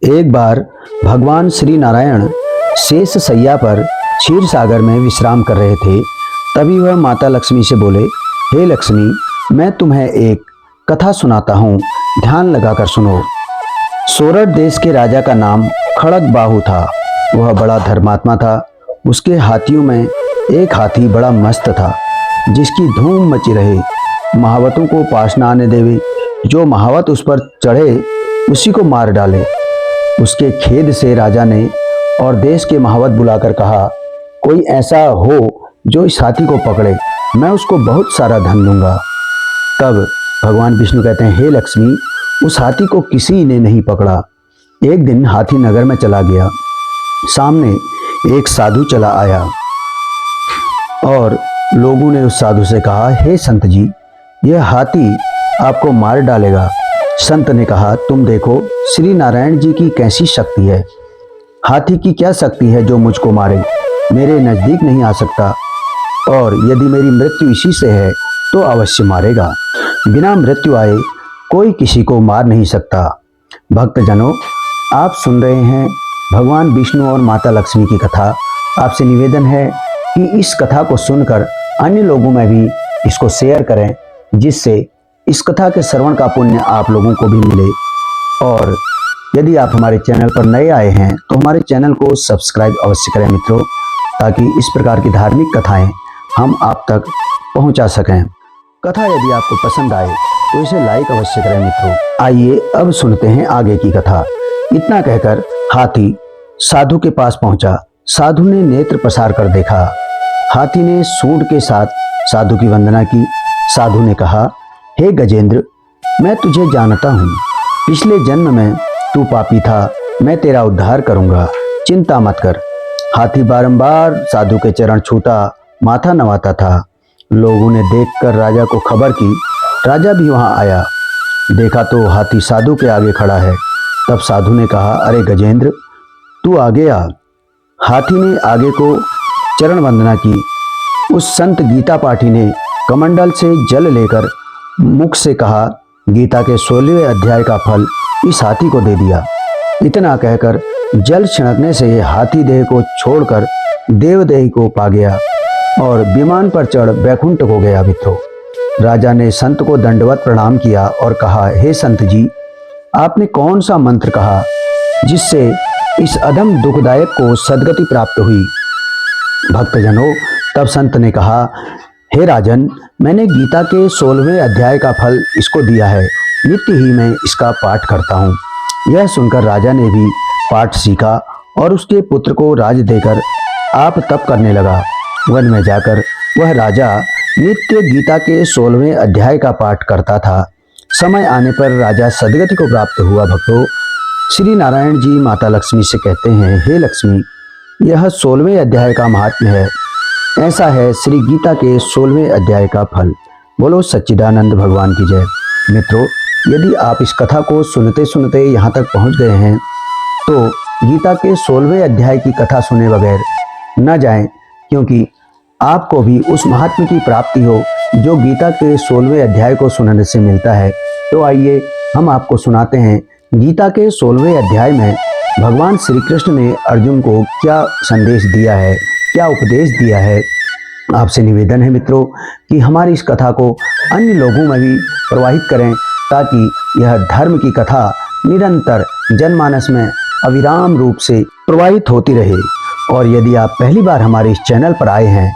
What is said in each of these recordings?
एक बार भगवान श्री नारायण शेष सैया पर क्षीर सागर में विश्राम कर रहे थे। तभी वह माता लक्ष्मी से बोले, हे लक्ष्मी, मैं तुम्हें एक कथा सुनाता हूँ, ध्यान लगाकर सुनो। सोरठ देश के राजा का नाम खड़ग बाहु था। वह बड़ा धर्मात्मा था। उसके हाथियों में एक हाथी बड़ा मस्त था, जिसकी धूम मची रहे। महावतों को पास न आने देवे। जो महावत उस पर चढ़े उसी को मार डाले। उसके खेद से राजा ने और देश के महावत बुलाकर कहा, कोई ऐसा हो जो इस हाथी को पकड़े, मैं उसको बहुत सारा धन दूंगा। तब भगवान विष्णु कहते हैं, हे लक्ष्मी, उस हाथी को किसी ने नहीं पकड़ा। एक दिन हाथी नगर में चला गया। सामने एक साधु चला आया और लोगों ने उस साधु से कहा, हे संत जी, यह हाथी आपको मार डालेगा। संत ने कहा, तुम देखो श्री नारायण जी की कैसी शक्ति है। हाथी की क्या शक्ति है जो मुझको मारे? मेरे नजदीक नहीं आ सकता, और यदि मेरी मृत्यु इसी से है तो अवश्य मारेगा। बिना मृत्यु आए कोई किसी को मार नहीं सकता। भक्तजनों, आप सुन रहे हैं भगवान विष्णु और माता लक्ष्मी की कथा। आपसे निवेदन है कि इस कथा को सुनकर अन्य लोगों में भी इसको शेयर करें, जिससे इस कथा के श्रवण का पुण्य आप लोगों को भी मिले। और यदि आप हमारे चैनल पर नए आए हैं तो हमारे चैनल को सब्सक्राइब अवश्य करें मित्रों, ताकि इस प्रकार की धार्मिक कथाएं हम आप तक पहुंचा सकें। कथा यदि आपको पसंद आए तो इसे लाइक अवश्य करें मित्रों। आइए अब सुनते हैं आगे की कथा। इतना कहकर हाथी साधु के पास पहुंचा। साधु ने नेत्र पसार कर देखा। हाथी ने सूंड के साथ साधु की वंदना की। साधु ने कहा, हे गजेंद्र, मैं तुझे जानता हूँ। पिछले जन्म में तू पापी था, मैं तेरा उद्धार करूंगा, चिंता मत कर। हाथी बारंबार साधु के चरण छूता, माथा नवाता था। लोगों ने देखकर राजा को खबर की। राजा भी वहां आया। देखा तो हाथी साधु के आगे खड़ा है। तब साधु ने कहा, अरे गजेंद्र, तू आगे आ। हाथी ने आगे को चरण वंदना की। उस संत गीता पाठी ने कमंडल से जल लेकर मुख से कहा, गीता के 16वें अध्याय का फल इस हाथी को दे दिया। इतना कहकर जल छिड़कने से हाथी देह को छोड़कर देवदेह को पा गया और विमान पर चढ़ वैकुंठ को गया मित्रों। राजा ने संत को दंडवत प्रणाम किया और कहा, हे संत जी, आपने कौन सा मंत्र कहा जिससे इस अधम दुखदायक को सदगति प्राप्त हुई? भक्तजनों, तब संत ने कहा, हे राजन, मैंने गीता के 16वें अध्याय का फल इसको दिया है। नित्य ही मैं इसका पाठ करता हूँ। यह सुनकर राजा ने भी पाठ सीखा और उसके पुत्र को राज देकर आप तप करने लगा। वन में जाकर वह राजा नित्य गीता के 16वें अध्याय का पाठ करता था। समय आने पर राजा सदगति को प्राप्त हुआ। भक्तों, श्री नारायण जी माता लक्ष्मी से कहते हैं, हे लक्ष्मी, यह 16वें अध्याय का महात्म्य है। ऐसा है श्री गीता के 16वें अध्याय का फल। बोलो सच्चिदानंद भगवान की जय। मित्रों, यदि आप इस कथा को सुनते सुनते यहाँ तक पहुँच गए हैं तो गीता के 16वें अध्याय की कथा सुने बगैर न जाएं, क्योंकि आपको भी उस महात्म्य की प्राप्ति हो जो गीता के 16वें अध्याय को सुनने से मिलता है। तो आइए हम आपको सुनाते हैं गीता के 16वें अध्याय में भगवान श्री कृष्ण ने अर्जुन को क्या संदेश दिया है, क्या उपदेश दिया है। आपसे निवेदन है मित्रों कि हमारी इस कथा को अन्य लोगों में भी प्रवाहित करें, ताकि यह धर्म की कथा निरंतर जनमानस में अविराम रूप से प्रवाहित होती रहे। और यदि आप पहली बार हमारे इस चैनल पर आए हैं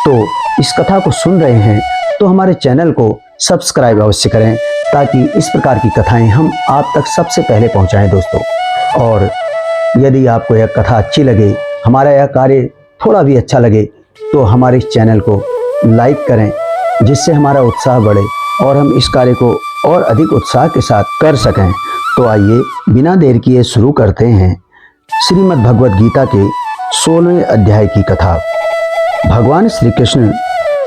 तो इस कथा को सुन रहे हैं तो हमारे चैनल को सब्सक्राइब अवश्य करें, ताकि इस प्रकार की कथाएं हम आप तक सबसे पहले पहुंचाएं दोस्तों। और यदि आपको यह कथा अच्छी लगे, हमारा यह कार्य थोड़ा भी अच्छा लगे, तो हमारे इस चैनल को लाइक करें, जिससे हमारा उत्साह बढ़े और हम इस कार्य को और अधिक उत्साह के साथ कर सकें। तो आइए बिना देर किए शुरू करते हैं श्रीमद् भगवद गीता के 16वें अध्याय की कथा। भगवान श्री कृष्ण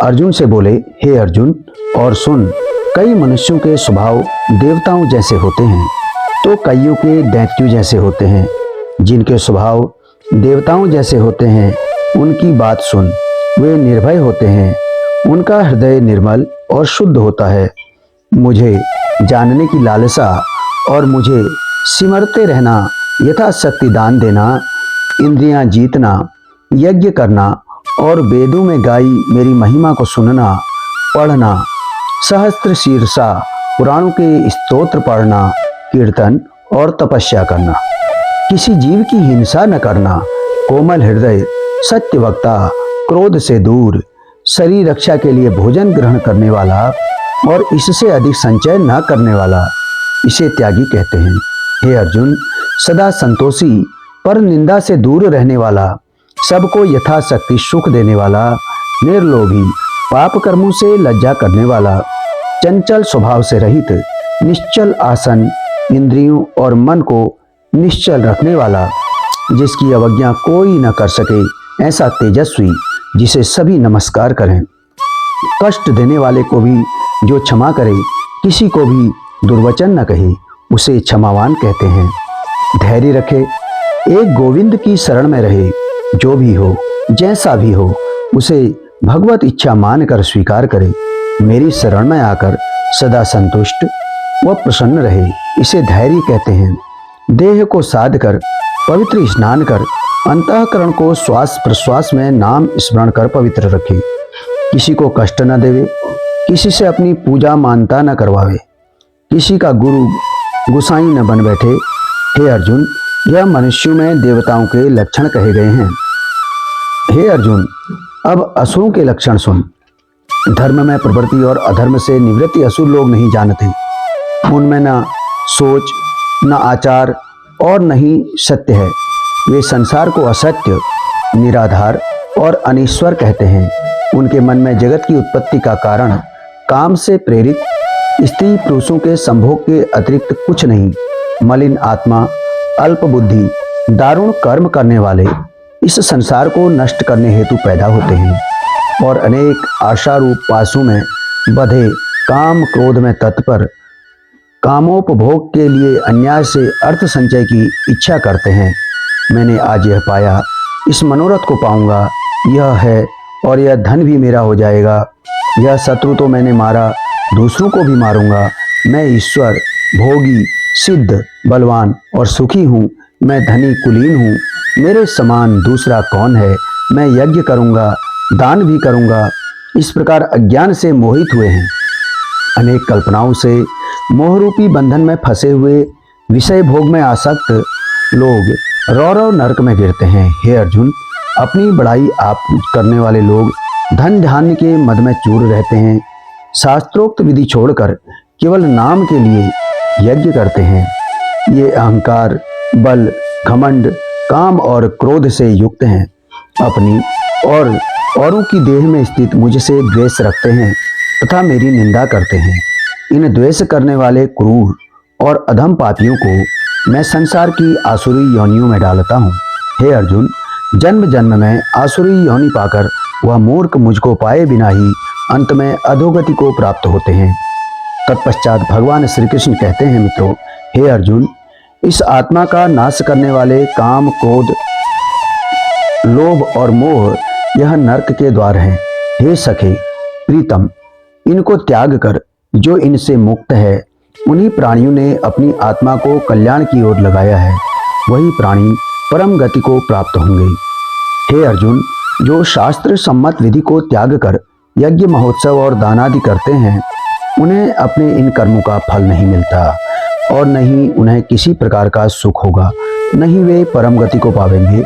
अर्जुन से बोले, हे अर्जुन, और सुन, कई मनुष्यों के स्वभाव देवताओं जैसे होते हैं तो कईयों के दैत्यों जैसे होते हैं। जिनके स्वभाव देवताओं जैसे होते हैं उनकी बात सुन। वे निर्भय होते हैं, उनका हृदय निर्मल और शुद्ध होता है। मुझे जानने की लालसा और मुझे सिमरते रहना यथाशक्ति दान देना, इंद्रियां जीतना, यज्ञ करना और वेदों में गाई मेरी महिमा को सुनना, पढ़ना, सहस्त्र शीर्षा पुराणों के स्तोत्र पढ़ना, कीर्तन और तपस्या करना, किसी जीव की हिंसा न करना, कोमल हृदय, सत्य वक्ता, क्रोध से दूर, शरीर रक्षा के लिए भोजन ग्रहण करने वाला और इससे अधिक संचय न करने वाला, इसे त्यागी कहते हैं। हे अर्जुन, सदा संतोषी, पर निंदा से दूर रहने वाला, सबको यथाशक्ति सुख देने वाला, निर्लोभी, पाप कर्मों से लज्जा करने वाला, चंचल स्वभाव से रहित, निश्चल आसन, इंद्रियों और मन को निश्चल रखने वाला, जिसकी अवज्ञा कोई न कर सके, ऐसा तेजस्वी जिसे सभी नमस्कार करें, कष्ट देने वाले को भी जो क्षमा करे, किसी को भी दुर्वचन न कहे, उसे क्षमावान कहते हैं। धैर्य रखे, एक गोविंद की शरण में रहे, जो भी हो, जैसा भी हो, उसे भगवत इच्छा मानकर स्वीकार करे, मेरी शरण में आकर सदा संतुष्ट व प्रसन्न रहे, इसे धैर्य कहते हैं। देह को साध कर, पवित्र स्नान कर, अंतःकरण को श्वास प्रश्वास में नाम स्मरण कर पवित्र रखे, किसी को कष्ट न देवे, किसी से अपनी पूजा मानता न करवावे, किसी का गुरु गुसाई न बन बैठे। हे अर्जुन, यह मनुष्यों में देवताओं के लक्षण कहे गए हैं। हे अर्जुन, अब असुरों के लक्षण सुन। धर्म में प्रवृत्ति और अधर्म से निवृत्ति असुर लोग नहीं जानते। उनमें न सोच, न आचार और न ही सत्य है। वे संसार को असत्य, निराधार और अनीश्वर कहते हैं। उनके मन में जगत की उत्पत्ति का कारण काम से प्रेरित स्त्री पुरुषों के संभोग के अतिरिक्त कुछ नहीं। मलिन आत्मा, अल्प बुद्धि, दारुण कर्म करने वाले इस संसार को नष्ट करने हेतु पैदा होते हैं और अनेक आशारूप पासों में बधे, काम क्रोध में तत्पर, कामोपभोग के लिए अन्याय से अर्थ संचय की इच्छा करते हैं। मैंने आज यह पाया, इस मनोरथ को पाऊंगा, यह है और यह धन भी मेरा हो जाएगा। यह शत्रु तो मैंने मारा, दूसरों को भी मारूंगा। मैं ईश्वर, भोगी, सिद्ध, बलवान और सुखी हूँ। मैं धनी कुलीन हूँ, मेरे समान दूसरा कौन है। मैं यज्ञ करूँगा, दान भी करूँगा। इस प्रकार अज्ञान से मोहित हुए हैं। अनेक कल्पनाओं से मोहरूपी बंधन में फंसे हुए विषय भोग में आसक्त लोग रौरव नरक में गिरते हैं। हे अर्जुन, अपनी बड़ाई आप करने वाले लोग धन धान्य के मद में चूर रहते हैं। शास्त्रोक्त विधि छोड़कर केवल नाम के लिए यज्ञ करते हैं। ये अहंकार, बल, घमंड, काम और क्रोध से युक्त हैं। अपनी और औरों की देह में स्थित मुझसे द्वेष रखते हैं तथा मेरी निंदा करते हैं। इन द्वेष करने वाले क्रूर और अधम पापियों को मैं संसार की आसुरी योनियों में डालता हूँ। हे अर्जुन, जन्म जन्म में आसुरी योनि पाकर वह मूर्ख मुझको पाए बिना ही अंत में अधोगति को प्राप्त होते हैं। तत्पश्चात भगवान श्री कृष्ण कहते हैं, मित्रों, हे अर्जुन, इस आत्मा का नाश करने वाले काम, क्रोध, लोभ और मोह यह नरक के द्वार हैं। हे सखे प्रीतम, इनको त्याग कर जो इनसे मुक्त है, उन्हीं प्राणियों ने अपनी आत्मा को कल्याण की ओर लगाया है। वही प्राणी परम गति को प्राप्त होंगे। हे अर्जुन, जो शास्त्र सम्मत विधि को त्याग कर यज्ञ, महोत्सव और दानादि करते हैं, उन्हें अपने इन कर्मों का फल नहीं मिलता और न ही उन्हें किसी प्रकार का सुख होगा, न ही वे परम गति को पावेंगे।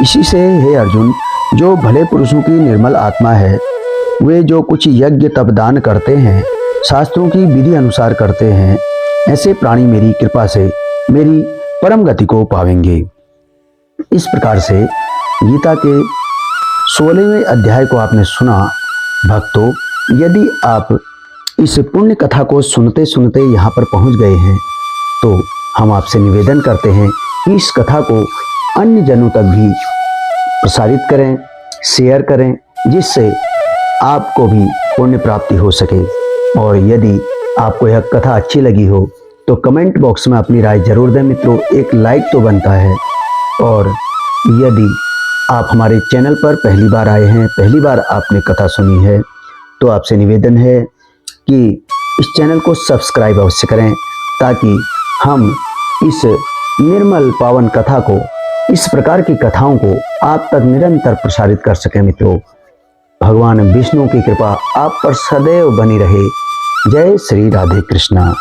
इसी से हे अर्जुन, जो भले पुरुषों की निर्मल आत्मा है, वे जो कुछ यज्ञ तप दान करते हैं, शास्त्रों की विधि अनुसार करते हैं, ऐसे प्राणी मेरी कृपा से मेरी परम गति को पावेंगे। इस प्रकार से गीता के 16वें अध्याय को आपने सुना। भक्तों, यदि आप इस पुण्य कथा को सुनते सुनते यहाँ पर पहुँच गए हैं, तो हम आपसे निवेदन करते हैं कि इस कथा को अन्य जनों तक भी प्रसारित करें, शेयर करें, जिससे आपको भी पुण्य प्राप्ति हो सके। और यदि आपको यह कथा अच्छी लगी हो तो कमेंट बॉक्स में अपनी राय जरूर दें। मित्रों, एक लाइक तो बनता है। और यदि आप हमारे चैनल पर पहली बार आए हैं, पहली बार आपने कथा सुनी है, तो आपसे निवेदन है कि इस चैनल को सब्सक्राइब अवश्य करें, ताकि हम इस निर्मल पावन कथा को, इस प्रकार की कथाओं को आप तक निरंतर प्रसारित कर सकें। मित्रों, भगवान विष्णु की कृपा आप पर सदैव बनी रहे। जय श्री राधे कृष्णा।